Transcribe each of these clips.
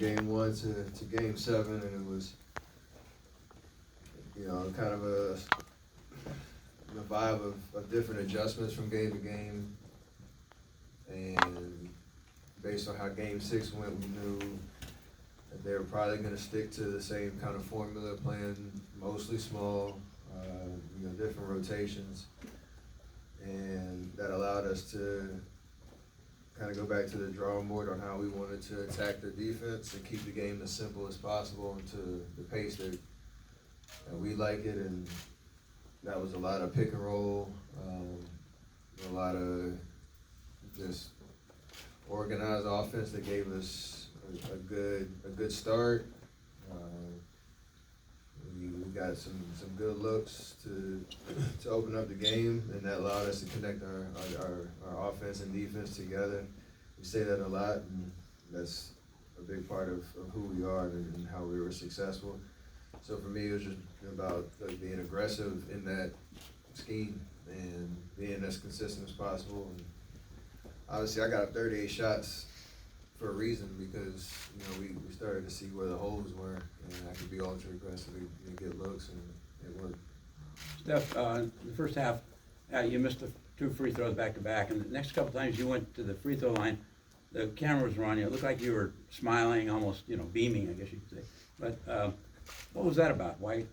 game 1 to game 7, and it was, kind of a vibe of different adjustments from game to game. And based on how game 6 went, we knew that they were probably going to stick to the same kind of formula, playing mostly small, different rotations. And that allowed us to kind of go back to the drawing board on how we wanted to attack their defense and keep the game as simple as possible and to the pace that we like it. And that was a lot of pick and roll, a lot of just organized offense that gave us a good start. We got some good looks to open up the game, and that allowed us to connect our offense and defense together. We say that a lot, and that's a big part of who we are and how we were successful. So for me, it was just about being aggressive in that scheme and being as consistent as possible. And obviously, I got 38 shots for a reason, because we started to see where the holes were, and I could be ultra aggressive and get looks, and it worked. Steph, the first half, you missed the 2 free throws back to back, and the next couple times you went to the free throw line, the cameras were on you. It looked like you were smiling, almost beaming, I guess you could say. But what was that about? Why?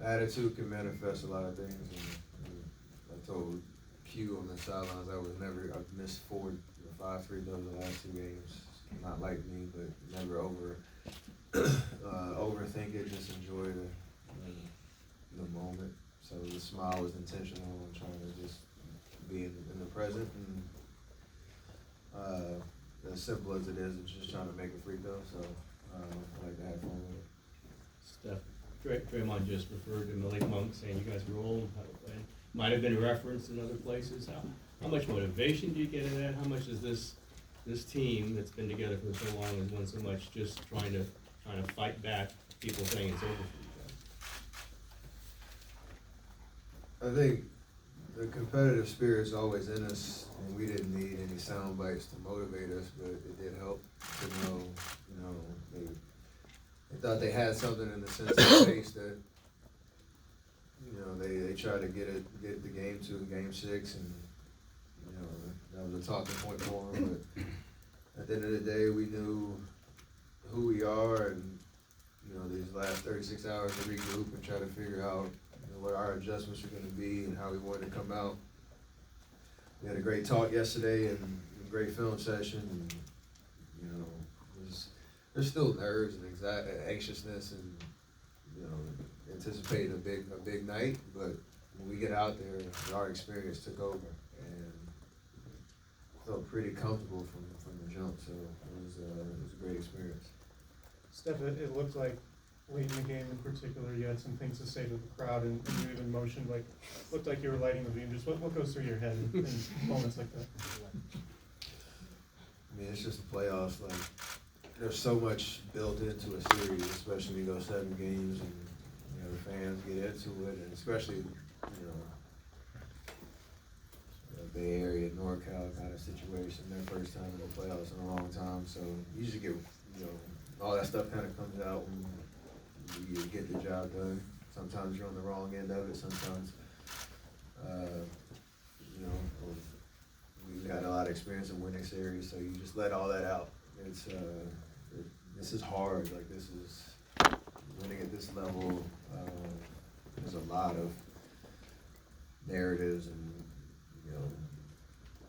Attitude can manifest a lot of things, and I told Q on the sidelines I've missed 4 or 5 free throws the last 2 games. Not like me, but never overthink it. Just enjoy the moment. So the smile was intentional. I'm trying to just be in the present, and as simple as it is, it's just trying to make a free throw. So I like to have fun with it. Steph, Draymond just referred to Malik Monk, saying you guys were old. Might have been referenced in other places. How much motivation do you get in that? How much is this team that's been together for so long has won so much, just trying to fight back people saying it's over for you guys? I think the competitive spirit is always in us, and we didn't need any sound bites to motivate us, but it did help to know, they thought they had something in the sense of pace that, they tried to get the game to game 6, and that was a talking point for them. But at the end of the day, we knew who we are, and these last 36 hours to regroup and try to figure out what our adjustments were going to be and how we wanted to come out. We had a great talk yesterday and a great film session, and there's still nerves and anxiousness and anticipating a big night, but when we get out there, our experience took over and felt pretty comfortable from the jump. So it was a great experience. Steph, it looked like late in the game in particular, you had some things to say to the crowd, and you even motioned, looked like you were lighting the beam. Just what goes through your head in moments like that? I mean, it's just the playoffs. There's so much built into a series, especially when you go 7 games, and the fans get into it, and especially Bay Area, NorCal kind of situation. Their first time in the playoffs in a long time, so you just get all that stuff kind of comes out when you get the job done. Sometimes you're on the wrong end of it. Sometimes we've had a lot of experience in winning series, so you just let all that out. This is hard. This is winning at this level. There's a lot of narratives and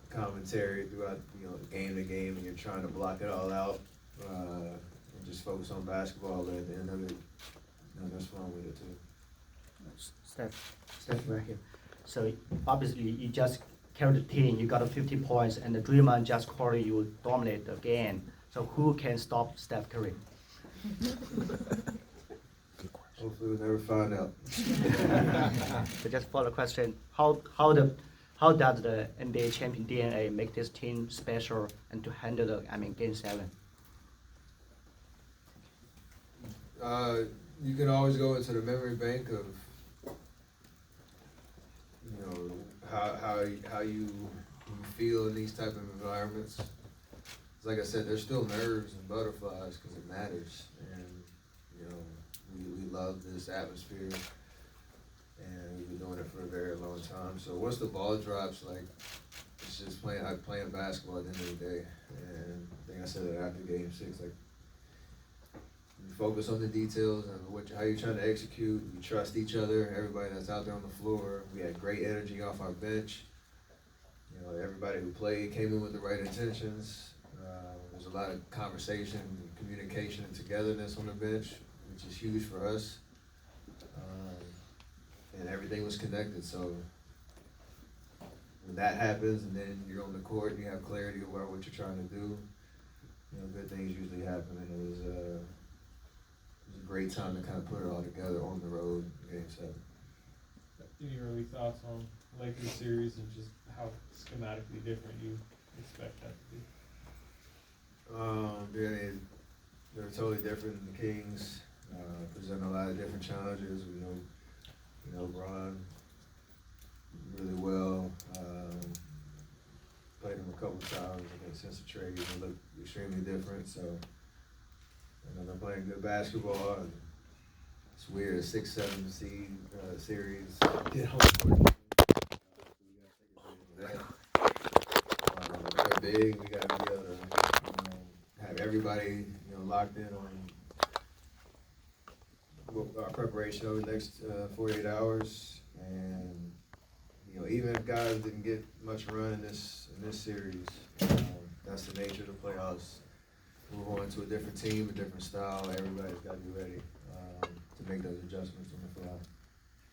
commentary throughout game to game, and you're trying to block it all out and just focus on basketball. But at the end of it, there's fun with it too. Steph right here. So obviously you just carried the team. You got 50 points, and the Draymond just called you dominate the game. So who can stop Steph Curry? Hopefully we'll never find out. So just follow the question, how does the NBA champion DNA make this team special and to handle game 7? You can always go into the memory bank of how you feel in these type of environments. like I said, there's still nerves and butterflies because it matters, and you know, we love this atmosphere, and we've been doing it for a very long time. So once the ball drops, like, it's just playing basketball at the end of the day. And I think I said that after Game 6, like, you focus on the details and how you're trying to execute. You trust each other, everybody that's out there on the floor. We had great energy off our bench. You know, everybody who played came in with the right intentions. There's a lot of conversation, communication, and togetherness on the bench, which is huge for us. And everything was connected. So when that happens, and then you're on the court and you have clarity about what you're trying to do, you know, good things usually happen. And it was a great time to kind of put it all together on the road in Game 7. Any early thoughts on Lakers series and just how schematically different you expect that to be? Yeah, they're totally different than the Kings. Present a lot of different challenges. We know Bron really well. Played him a couple times against since the trade. They look extremely different. So, you know, they're playing good basketball. And it's weird, a 6-7 seed series. Get home court. They're big. We got to be able to have everybody locked in on our preparation over the next 48 hours. And even if guys didn't get much run in this series, that's the nature of the playoffs. We're going to a different team, a different style. Everybody's got to be ready to make those adjustments on the fly.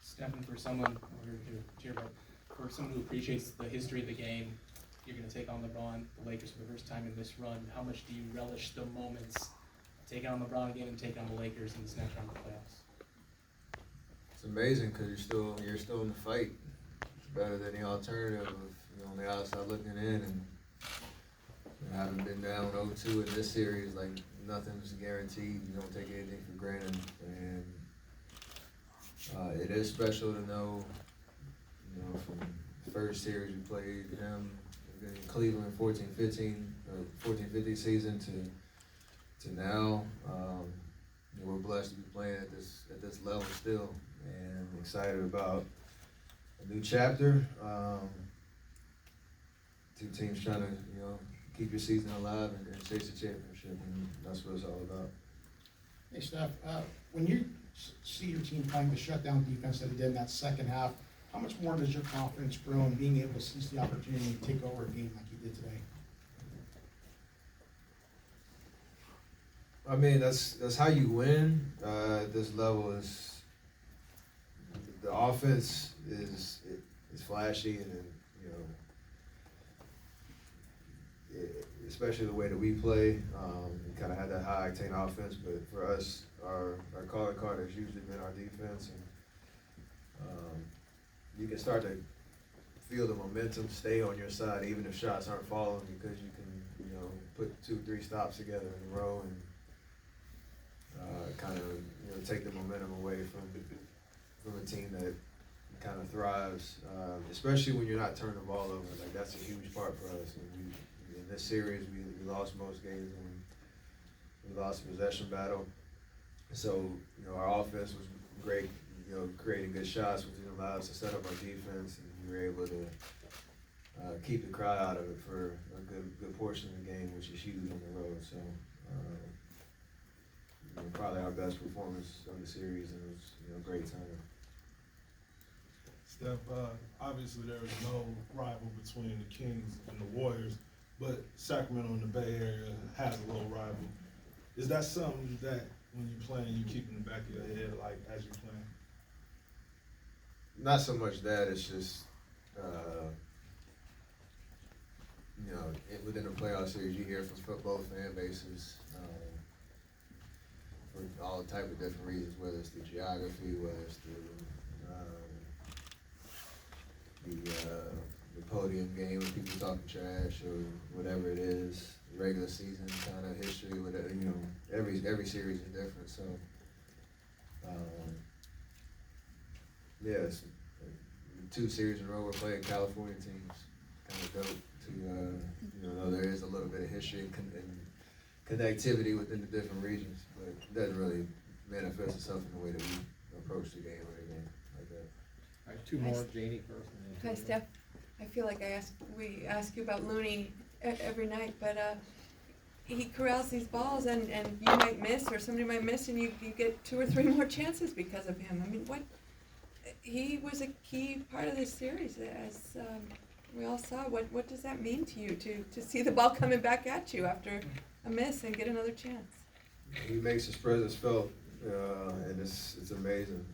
Stephen, for someone for someone who appreciates the history of the game, you're going to take on LeBron, the Lakers for the first time in this run. How much do you relish the moments of taking on LeBron again and taking on the Lakers in this next round of the playoffs? It's amazing because you're still in the fight. It's better than the alternative of on the outside looking in, and having been down 0-2 in this series. Like, nothing's guaranteed. You don't take anything for granted, and it is special to know. From the first series we played him in Cleveland 14-15 season to now. We're blessed to be playing at this level still, and excited about a new chapter. Two teams trying to keep your season alive and chase the championship, and that's what it's all about. Hey, Steph, when you see your team playing the shutdown defense that they did in that second half, how much more does your confidence grow in being able to seize the opportunity to take over a game like you did today? I mean, that's how you win at this level. Is the offense is flashy, and especially the way that we play. We kind of had that high octane offense, but for us, our calling card has usually been our defense, and you can start to feel the momentum stay on your side, even if shots aren't falling, because you can put 2-3 stops together in a row and kind of take the momentum away from a team that kind of thrives, especially when you're not turning the ball over. Like, that's a huge part for us. And in this series, we lost most games when we lost the possession battle. So our offense was great, creating good shots, which allowed us to set up our defense, and we were able to keep the crowd out of it for a good portion of the game, which is huge on the road. So probably our best performance of the series, and it was great time. Steph, obviously there is no rival between the Kings and the Warriors, but Sacramento in the Bay Area has a little rival. Is that something that when you're playing, you keep in the back of your head, like, as you're playing? Not so much that, it's just, within the playoff series, you hear from both fan bases for all type of different reasons, whether it's the geography, whether it's the podium game when people talking trash or whatever it is, regular season kind of history, whatever, every series is different. So, it's 2 series in a row we're playing California teams. Kind of dope to, you know there is a little bit of history and connectivity within the different regions, but it doesn't really manifest itself in the way that we approach the game or anything like that. All right, two more, Janie first. And then Hi, Steph. I feel like we ask you about Looney every night, but he corrals these balls, and you might miss, or somebody might miss, and you get 2 or 3 more chances because of him. I mean, he was a key part of this series, as we all saw. What does that mean to you to see the ball coming back at you after a miss and get another chance? He makes his presence felt, and it's amazing.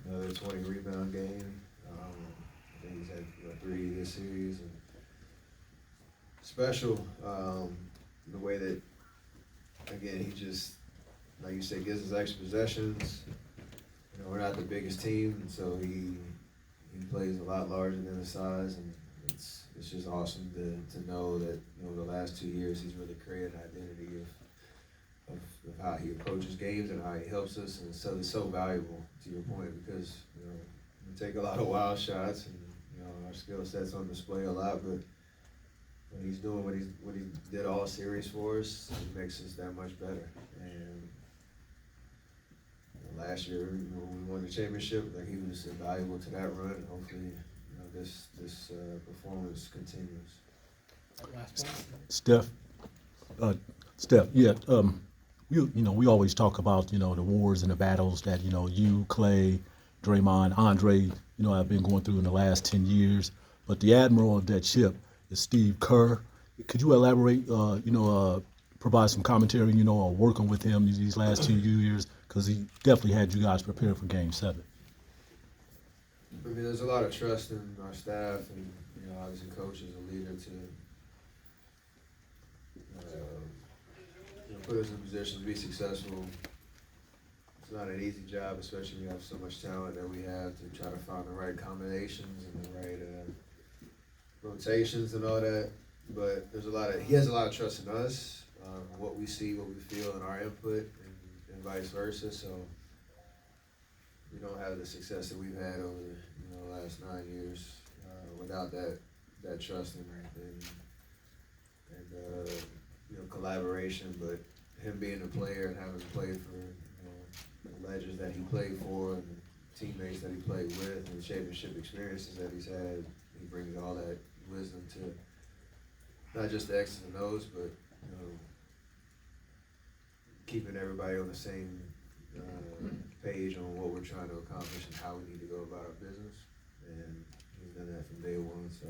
Another 20 rebound game. I think he's had 3 this series. And special, the way that, again, he just, like you said, gives us extra possessions. You know, we're not the biggest team, and so he plays a lot larger than his size, and it's just awesome to know that the last 2 years he's really created an identity of how he approaches games and how he helps us, and so it's so valuable, to your point, because we take a lot of wild shots, and our skill set's on display a lot, but when he's doing what he did all series for us, it makes us that much better. And last year, when we won the championship, like, he was invaluable to that run, and hopefully this performance continues. Last one. Steph, yeah, we always talk about, the wars and the battles that, you, Clay, Draymond, Andre, have been going through in the last 10 years. But the admiral of that ship is Steve Kerr. Could you elaborate, provide some commentary, on working with him these last 2 years? Because he definitely had you guys prepared for Game 7. I mean, there's a lot of trust in our staff, and obviously coach is a leader to put us in a position to be successful. It's not an easy job, especially when you have so much talent that we have, to try to find the right combinations and the right rotations and all that. But he has a lot of trust in us, what we see, what we feel, and our input, and vice versa. So we don't have the success that we've had over the last 9 years without that trust and collaboration. But him being a player and having played for the legends that he played for, and the teammates that he played with, and the championship experiences that he's had, he brings all that wisdom to not just the X's and O's, but keeping everybody on the same page on what we're trying to accomplish and how we need to go about our business. And he's done that from day one, so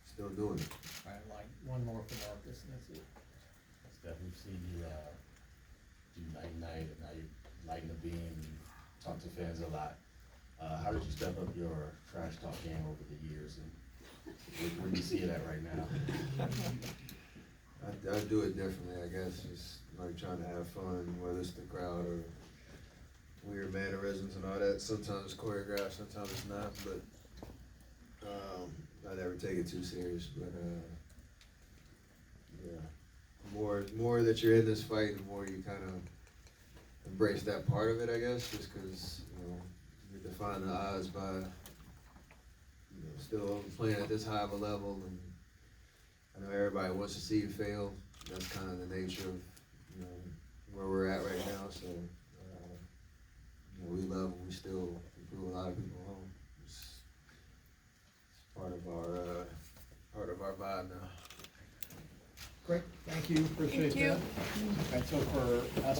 still doing it. All right, like one more for Marcus, and that's it. Steph, we've seen you do night, and now you're lighting the beam, and you talk to fans a lot. How did you step up your trash talk game over the years, and where do you see it at right now? I do it differently, I guess. Just like trying to have fun, whether it's the crowd or weird mannerisms and all that. Sometimes it's choreographed, sometimes it's not, but I never take it too serious. But yeah, more that you're in this fight, the more you kind of embrace that part of it, I guess, just because you define the odds by still playing at this high of a level, and I know everybody wants to see you fail. That's kind of the nature of where we're at right now. So we love when we still improve a lot of people home. It's part of our vibe now. Great, thank you, appreciate Thank you. that. Okay, so for us.